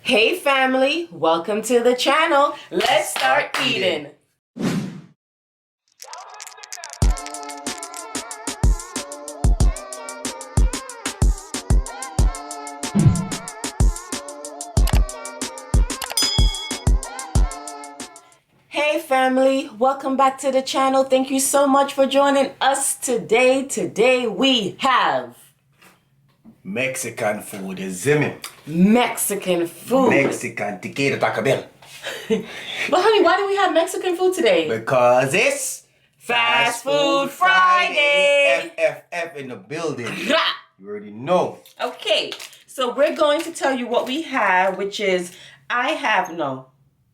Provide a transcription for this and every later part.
Hey family, welcome to the channel. Let's start eating. Hey family, welcome back to the channel. Thank you so much for joining us today. Today we have Mexican food, is it? Mexican food. Mexican THEGREEDYCOUPLE. But honey, why do we have Mexican food today? Because it's Fast Food Friday. FFF in the building. You already know. Okay, so we're going to tell you what we have, which is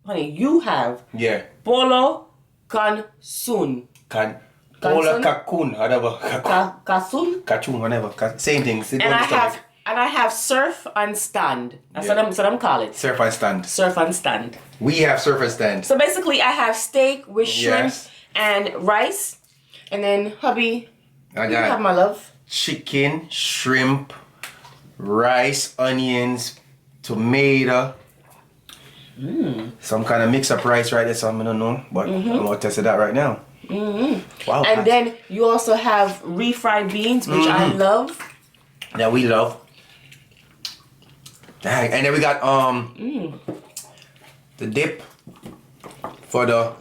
you have Yeah. Polo con sun. Pola Kakun, whatever. Kasun? Kachun, whatever. Same thing. And I have surf and stand. That's what I'm calling it. Surf and stand. Surf and stand. We have surf and stand. So basically I have steak with shrimp Yes. and rice. And then hubby, I you have my love. chicken, shrimp, rice, onions, tomato. Some kind of mix-up rice right there, so I don't know. But I'm going to test it out right now. Wow. And then you also have refried beans, which I love. That we love. Dang. And then we got the dip for the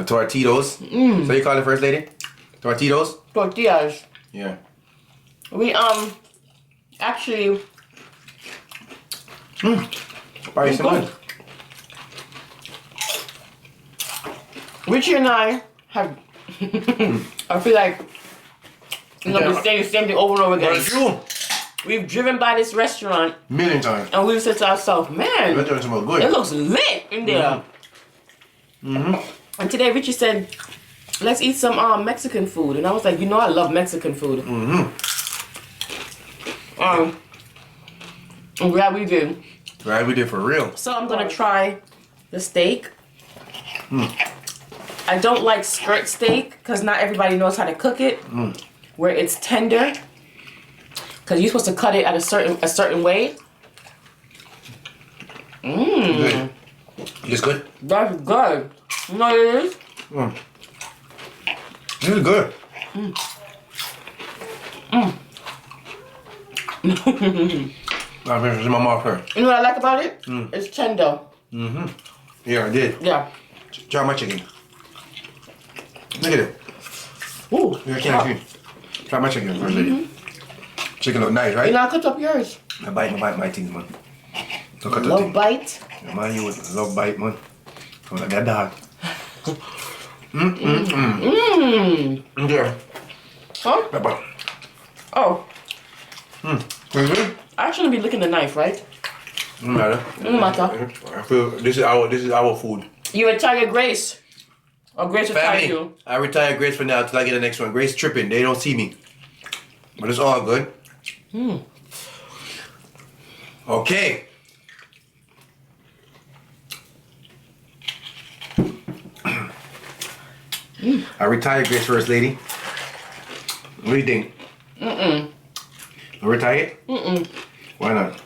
tortillas. So you call it, First Lady? Tortillas? Tortillas. Yeah. We actually Probably some money. Richie and I have I feel like we're saying the same thing over and over again. That's true. We've driven by this restaurant Million times. and we've said to ourselves, man, That doesn't smell it good. looks lit in there. And today Richie said, let's eat some Mexican food. And I was like, you know I love Mexican food. I'm glad we did. Right, we did for real. So I'm gonna try the steak. I don't like skirt steak because not everybody knows how to cook it. Where it's tender, because you're supposed to cut it at a certain way. Good. It's good? That's good. You know what it is? This is good. I'm finishing my mouth first. You know what I like about it? It's tender. Yeah, I did. Yeah. Try my chicken. Look at it. Ooh. You can't see. Try my chicken, First Lady. Chicken look nice, right? You know, I cut up yours. I bite my things, man. Look at the Love thing. bite. Man, you would love bite, man. Come like that dog. Yeah. Huh? Pepper. Oh, Mm-hmm. I shouldn't be licking the knife, right? No matter. No matter. I feel this is our food. You retire Grace. Or Grace retire Family, you. I retire Grace for now till I get the next one. Grace tripping, they don't see me. But it's all good. Okay. I retired Grace, First Lady. What do you think? I retired? Why not?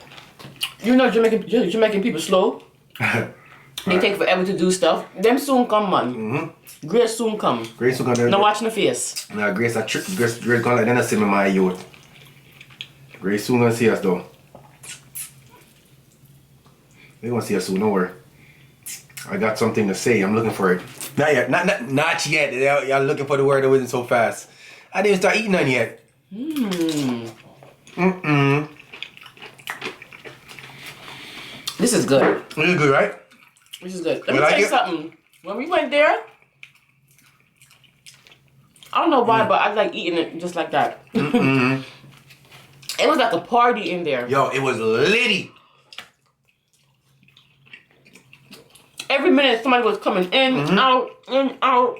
You know Jamaican people slow. They take forever to do stuff. Them soon come, man. Grace soon come. Grace will go there. Now watching the face. Nah, Grace, Grace gonna like then I see me my youth. Grace soon gonna see us though. They gonna see us soon, don't worry. I got something to say, I'm looking for it. Not yet, not yet. Y'all looking for the word that wasn't so fast. I didn't even start eating none yet. This is good. This is good, right? This is good. Let You me like tell you it? something. When we went there, I don't know why, but I like eating it just like that. It was like a party in there. Yo, it was litty. Every minute somebody was coming in, out, in, out.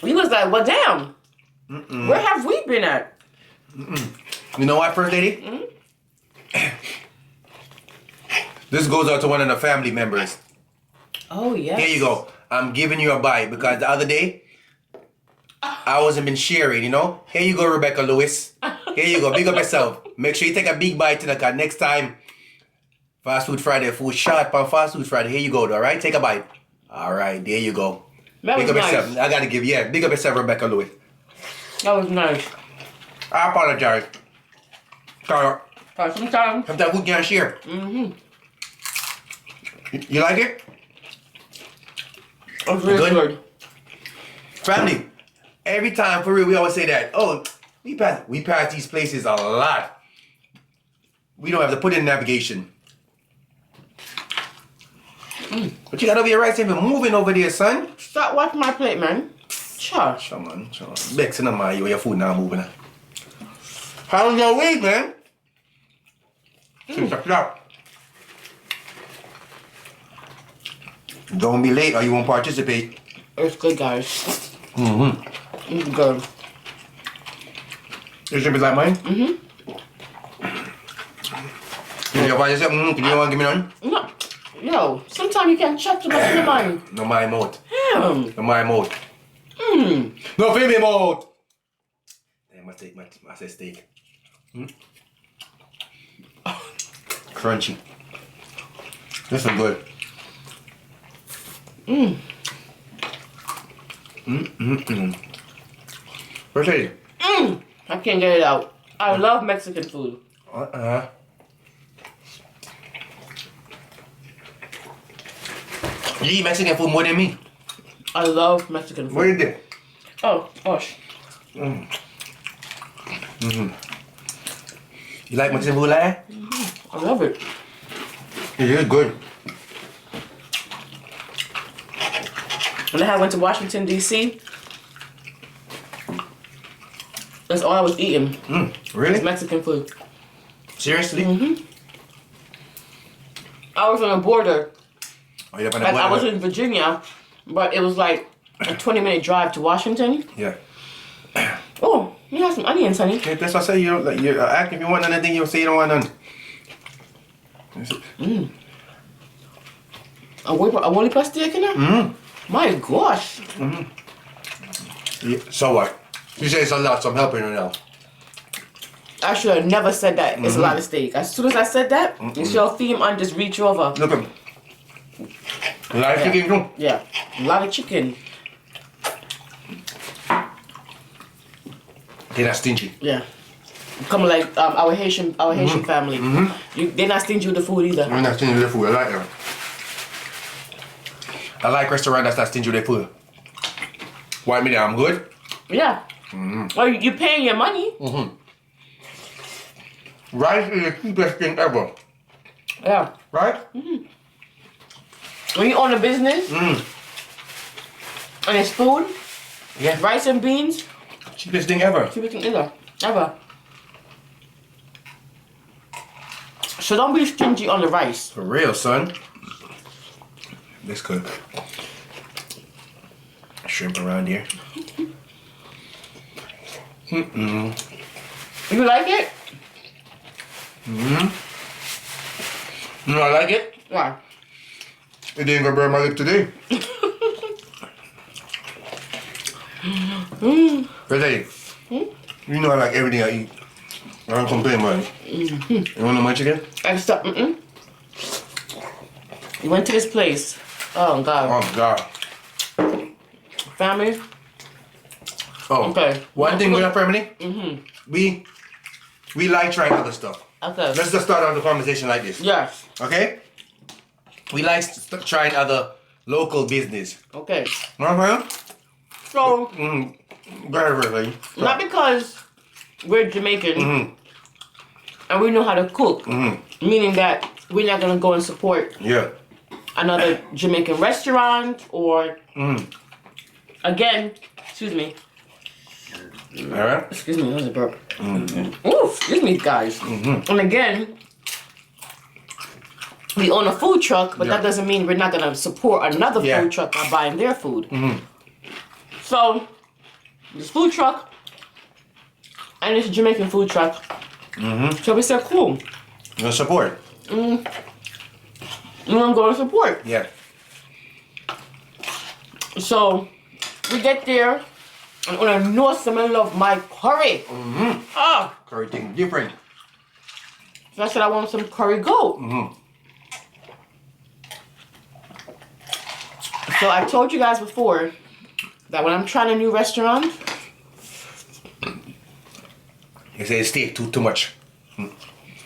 We was like, well, damn. Where have we been at? You know what, First Lady? This goes out to one of the family members. Oh, yes. Here you go. I'm giving you a bite because the other day, I wasn't been sharing, you know? Here you go, Rebecca Lewis. Here you go. Big up yourself. Make sure you take a big bite in the car. Next time, Fast Food Friday, food shot on Fast Food Friday. Here you go, all right? Take a bite. All right, there you go. That big was up nice. yourself. I got to give you, big up yourself, Rebecca Lewis. That was nice. I apologize. Sometimes Sometimes. we can't share. Mm-hmm. You like it? It was really good. Family, every time, for real, we always say that. Oh, we pass these places a lot. We don't have to put in navigation. But you got over your rights even moving over there, son. Stop watching my plate, man. Sure. Come on. Bexing on my your food now moving. How was your week, man? Stop. Don't be late or you won't participate. It's good, guys. Mm-hmm. It's good. Your shrimp is like mine? Mm-hmm. You want yourself? You don't want to give me none? No. No. Sometimes you can chat too much in the mind. No, my mouth. Damn. No, my mouth. Mmm. No, feed me mouth. Damn, I say steak. Crunchy. This is good. Where's it? I can't get it out. I love Mexican food. You eat Mexican food more than me. I love Mexican food. What is it? Oh, gosh. You like Mexican food like that? I love it. It is good. When I went to Washington, D.C., that's all I was eating. Really? Was Mexican food. Seriously? I was on the border. Oh, you're up on the Like, I was border? in Virginia, but it was like a 20-minute drive to Washington. Yeah. Oh, you have some onions, honey. Yeah, that's what I say. You don't, like, you're acting. If you want anything, you'll say you don't want none. A whole steak in there? My gosh. Yeah, so what? You say it's a lot, so I'm helping you now. I should have never said that. It's a lot of steak. As soon as I said that, it's your theme on just reach over. Look at me. A lot of chicken too. Yeah, a lot of chicken. They're not stingy. Yeah. Come like our Haitian family. They're not stingy with the food either. They're not stingy with their food. I like them. I like restaurants that's not stingy with their food. Why me there? I'm good? Yeah. Well, you're paying your money. Rice is the cheapest thing ever. Yeah. Right? When you own a business and it's food, Yeah. rice and beans, Cheapest thing ever. cheapest thing ever. So don't be stingy on the rice. For real, son. This good. Shrimp around here. You like it? You know I like it? Why? It ain't gonna burn my lip today. But you know I like everything I eat. I don't complain about it. You want no more chicken? And stop. You went to this place. Oh God. Oh God. Family. Oh. Okay. One thing with our family, we like trying other stuff. Okay. Let's just start out the conversation like this. Yes. Okay? We like trying other local business. Okay. Uh-huh. So Go ahead, Ray. not because we're Jamaican and we know how to cook, meaning that we're not gonna go and support Yeah. another Jamaican restaurant or again, excuse me. Alright. Excuse me, that was a burp. Ooh, excuse me, guys. And again, we own a food truck, but that doesn't mean we're not gonna support another food truck by buying their food. So, this food truck and this Jamaican food truck. So we said, cool. You gonna support? We're gonna go and support. Yeah. So we get there And I know some love my curry. Curry thing different. So I said I want some curry goat. So I told you guys before that when I'm trying a new restaurant, you say steak too much.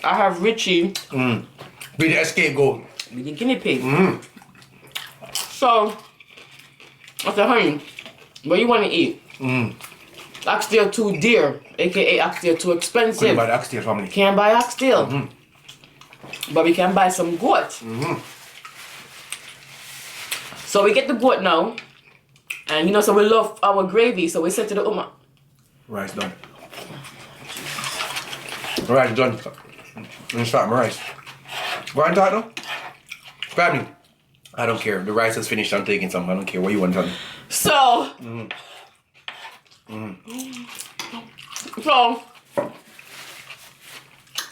I have Richie Be the scapegoat. be the guinea pig. So I said, honey, what you want to eat? Oxtail too dear, aka oxtail too expensive. What about the oxtail family? Can't buy oxtail, but we can buy some goat. So we get the goat now, and you know, so we love our gravy. So we said to the Uma, Rice done. Rice done. Let me start my rice. Go on, talk now. Family. I don't care. The rice is finished. I'm taking some. I don't care what you want to tell me. so, so,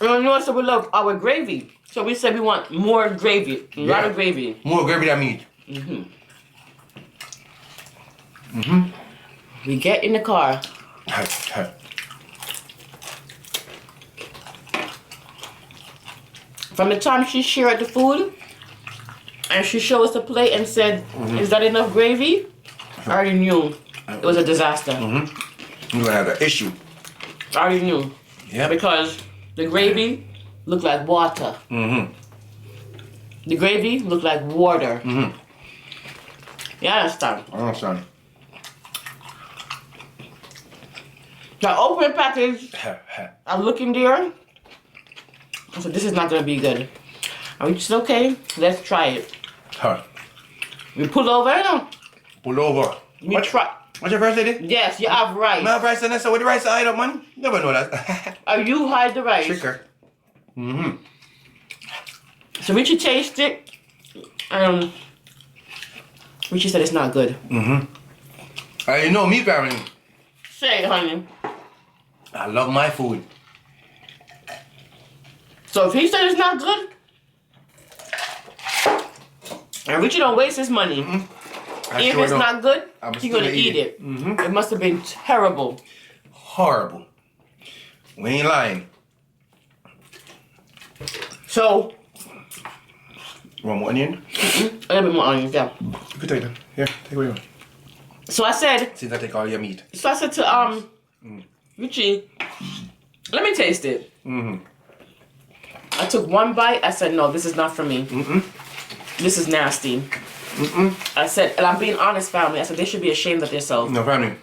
you know, so we love our gravy. So we said we want more gravy, a lot of gravy. More gravy than meat. We get in the car. From the time she shared the food, and she showed us the plate and said, is that enough gravy? I already knew it was a disaster. You're gonna have an issue. I already knew. Yeah. Because the gravy looked like water. The gravy looked like water. You understand? I understand. So I opened the package. I look in there. I said, this is not gonna be good. And we said, okay, let's try it. We pull over, you know. Pull over. We try. What's your first lady? Yes, you have rice. I have rice in there, so with the rice I hide up, man. Never know that. You hide the rice. Tricker. So Richie tasted it. Richie said it's not good. You know me, family. Say it, honey. I love my food. So if he said it's not good, and Richie don't waste his money, if it's not good, he's gonna eat it. It must have been terrible. Horrible. We ain't lying. So, Want more onion? a little bit more onions, yeah. You can take that. Here, take what you want. So I said, Since I take all your meat. so I said to Richie, let me taste it. I took one bite. I said, no, this is not for me. This is nasty. I said, and I'm being honest, family. I said they should be ashamed of themselves. No, family.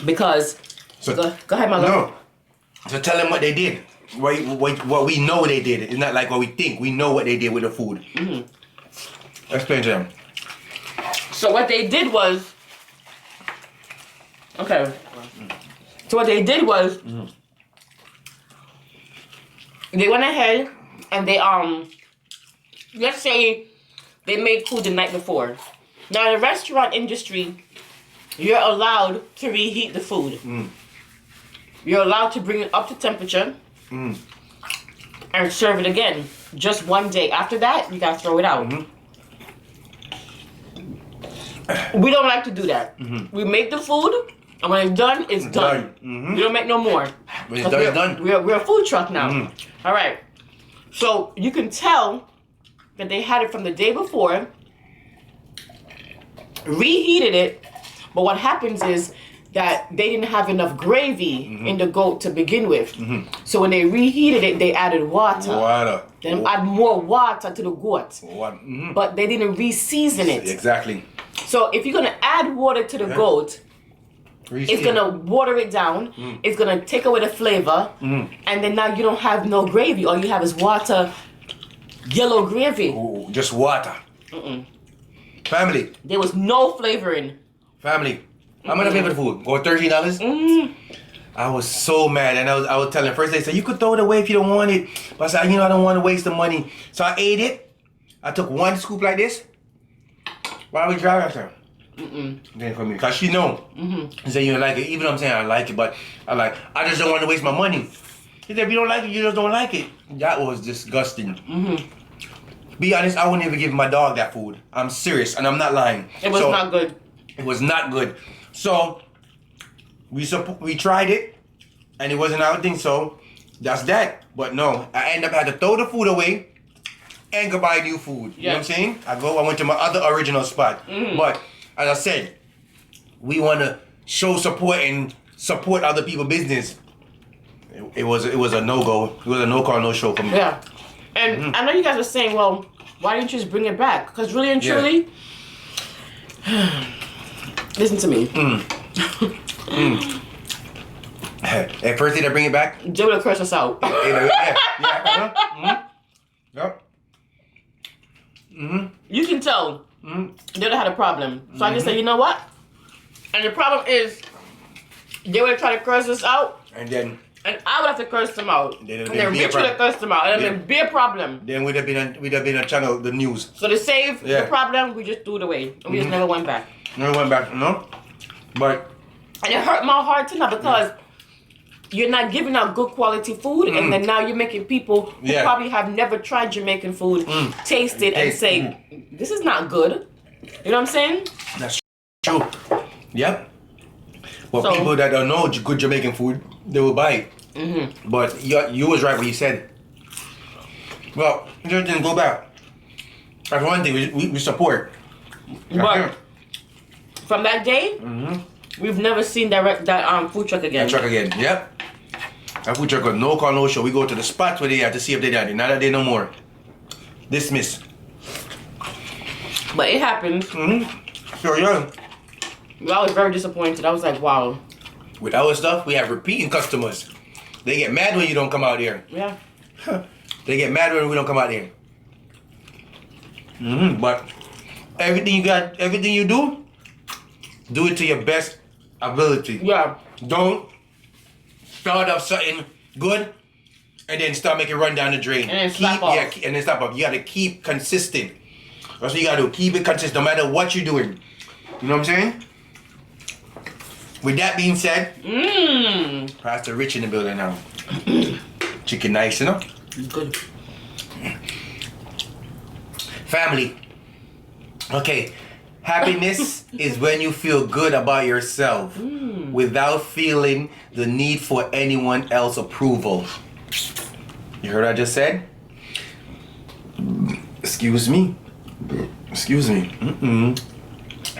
Because So, go ahead, my love. No. So tell them what they did. What we know they did. It's not like what we think. We know what they did with the food. Explain to them. So what they did was, okay. So what they did was, they went ahead and they let's say they made food the night before. Now in the restaurant industry, you're allowed to reheat the food. You're allowed to bring it up to temperature and serve it again. Just one day. After that, you gotta throw it out. We don't like to do that. We make the food, and when it's done, it's done. We don't make no more. When it's done, it's done. We're a food truck now. All right. So you can tell that they had it from the day before, reheated it, but what happens is that they didn't have enough gravy in the goat to begin with. So when they reheated it, they added water. Then add more water to the goat. But they didn't re-season it. Exactly. So if you're gonna add water to the goat, it's gonna water it down. It's gonna take away the flavor, and then now you don't have no gravy. All you have is water, yellow gravy. Ooh, just water. Family. There was no flavoring. Family. How much I pay for the food? Go $13? I was so mad, and I was telling first they said you could throw it away if you don't want it, but I said I don't want to waste the money, so I ate it. I took one scoop like this. Why we drive after? Then for me, cause she know. She said you don't like it, even though I'm saying I like it, but I just don't want to waste my money. She said if you don't like it, you just don't like it. That was disgusting. Be honest, I wouldn't even give my dog that food. I'm serious, and I'm not lying. It was not good. It was not good. So we tried it, and it wasn't our thing. So that's that. But no, I end up had to throw the food away and go buy new food. You know what I'm saying? I went to my other original spot. But as I said, we want to show support and support other people's business. It was a no-go. It was a no-call, no-show for me. Yeah. And I know you guys are saying, well, why didn't you just bring it back? Because really and truly, listen to me. At first, did I bring it back? Joe will curse us out. Yep. You can tell they would have had a problem. So I just say, you know what? And the problem is, they would try to curse us out. And I would have to curse them out. And then Rich would have cursed them out. And then be a problem. Then we'd have been a channel, the news. So to save the problem, we just threw it away. And we just never went back. Never went back, no? But... And it hurt my heart to know because you're not giving out good quality food. And then now you're making people who probably have never tried Jamaican food taste it and say, this is not good. You know what I'm saying? That's true. Yep. Well, people that don't know good Jamaican food, they will buy it. But you was right when you said. Well, just didn't go back. That's one thing we support. But from that day, we've never seen that food truck again. That truck again, yep. That food truck got no call, no show. We go to the spots where they have to see if they done it. Not that they no more. Dismiss. But it happened. Sure, yeah. I was very disappointed. I was like, wow. With our stuff, we have repeating customers. They get mad when you don't come out here. Yeah. They get mad when we don't come out here. But everything you do it to your best ability. Yeah. Don't start off something good and then start making it run down the drain. And then stop off. Yeah, and then stop off. You gotta keep consistent. That's what you gotta do. Keep it consistent no matter what you're doing. You know what I'm saying? With that being said, Pastor Rich in the building now. Chicken nice, you know? Good. Family. Okay. Happiness is when you feel good about yourself without feeling the need for anyone else's approval. You heard what I just said? Excuse me.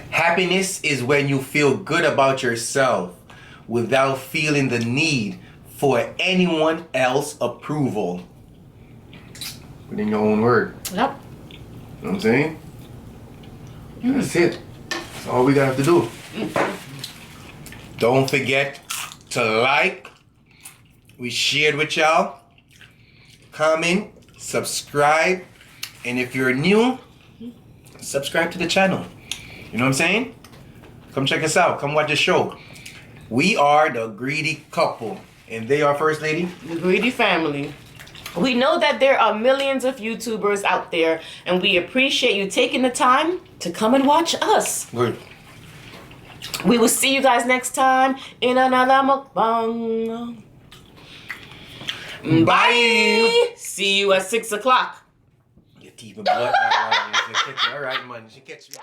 Happiness is when you feel good about yourself without feeling the need for anyone else's approval. Put in your own word. Yep. You know what I'm saying? That's it. That's all we gotta have to do. Don't forget to like. We shared with y'all. Comment, subscribe, and if you're new, subscribe to the channel. You know what I'm saying? Come check us out. Come watch the show. We are the Greedy Couple, and they are First Lady. The Greedy Family. We know that there are millions of YouTubers out there, and we appreciate you taking the time to come and watch us. Good. We will see you guys next time in another mukbang. Bye. See you at 6 o'clock. Your teeth and blood. All right, man. She catch me.